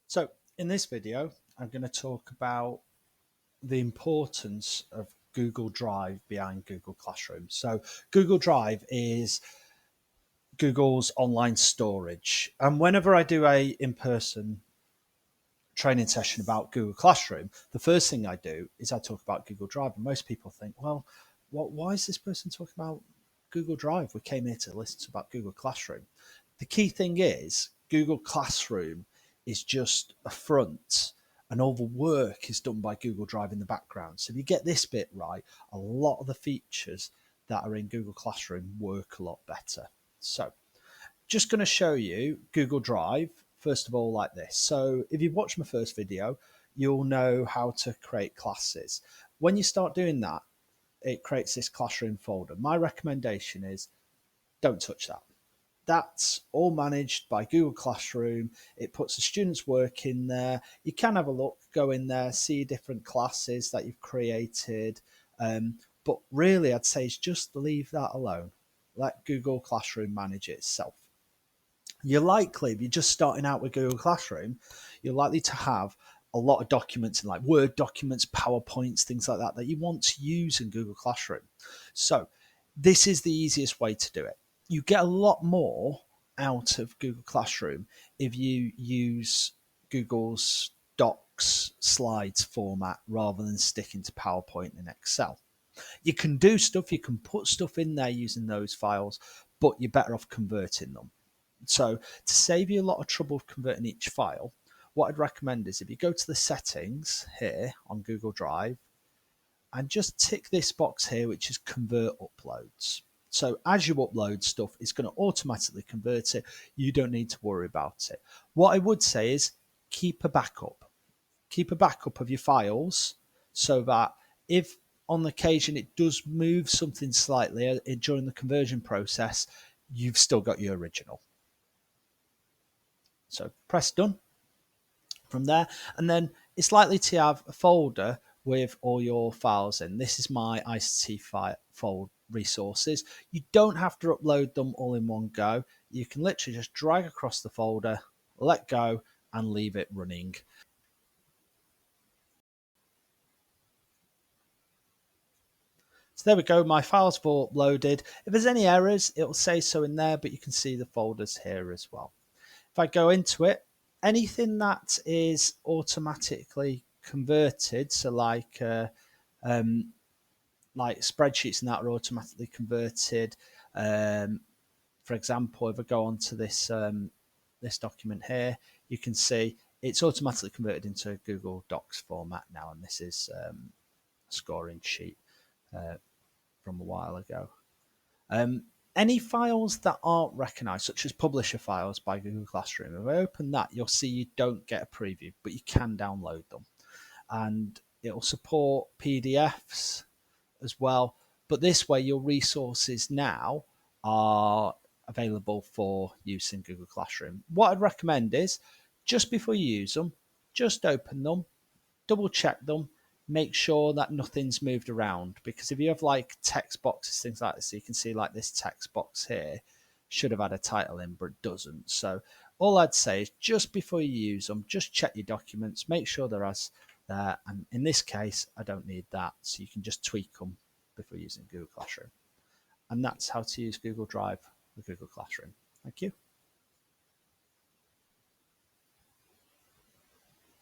So in this video, I'm going to talk about the importance of Google Drive behind Google Classroom. So Google Drive is Google's online storage. And whenever I do a in-person training session about Google Classroom, the first thing I do is I talk about Google Drive. And most people think, well, why is this person talking about Google Drive? We came here to listen about Google Classroom. The key thing is Google Classroom is just a front, and all the work is done by Google Drive in the background. So if you get this bit right, a lot of the features that are in Google Classroom work a lot better. So just going to show you Google Drive, first of all, like this. So if you've watched my first video, you'll know how to create classes. When you start doing that, it creates this classroom folder. My recommendation is don't touch that. That's all managed by Google Classroom. It puts the students' work in there. You can have a look, go in there, see different classes that you've created. But really, I'd say is just leave that alone. Let Google Classroom manage it itself. You're likely, if you're just starting out with Google Classroom, you're likely to have a lot of documents in like Word documents, PowerPoints, things like that, that you want to use in Google Classroom. So this is the easiest way to do it. You get a lot more out of Google Classroom if you use Google's Docs slides format rather than sticking to PowerPoint and Excel. You can do stuff, you can put stuff in there using those files, but you're better off converting them. So to save you a lot of trouble converting each file, what I'd recommend is if you go to the settings here on Google Drive and just tick this box here, which is convert uploads. So as you upload stuff, it's going to automatically convert it. You don't need to worry about it. What I would say is keep a backup. Keep a backup of your files so that if on occasion it does move something slightly during the conversion process, you've still got your original. So press done from there, and then it's likely to have a folder with all your files in. This is my ICT file resources. You don't have to upload them all in one go. You can literally just drag across the folder, let go, and leave it running. So there we go, my files have all uploaded. If there's any errors, it'll say so in there, but you can see the folders here as well. If I go into it, anything that is automatically converted, so like spreadsheets and that are automatically converted. For example, if I go on to this this document here, you can see it's automatically converted into Google Docs format now, and this is a scoring sheet from a while ago. Any files that aren't recognized, such as publisher files by Google Classroom, if I open that, you'll see you don't get a preview, but you can download them. And it'll support PDFs as well. But this way, your resources now are available for use in Google Classroom. What I'd recommend is just before you use them, just open them, double check them, make sure that nothing's moved around, because if you have like text boxes, things like this, so you can see like this text box here should have had a title in, but it doesn't. So all I'd say is just before you use them, just check your documents, make sure they're as there. And in this case, I don't need that. So you can just tweak them before using Google Classroom. And that's how to use Google Drive with Google Classroom. Thank you.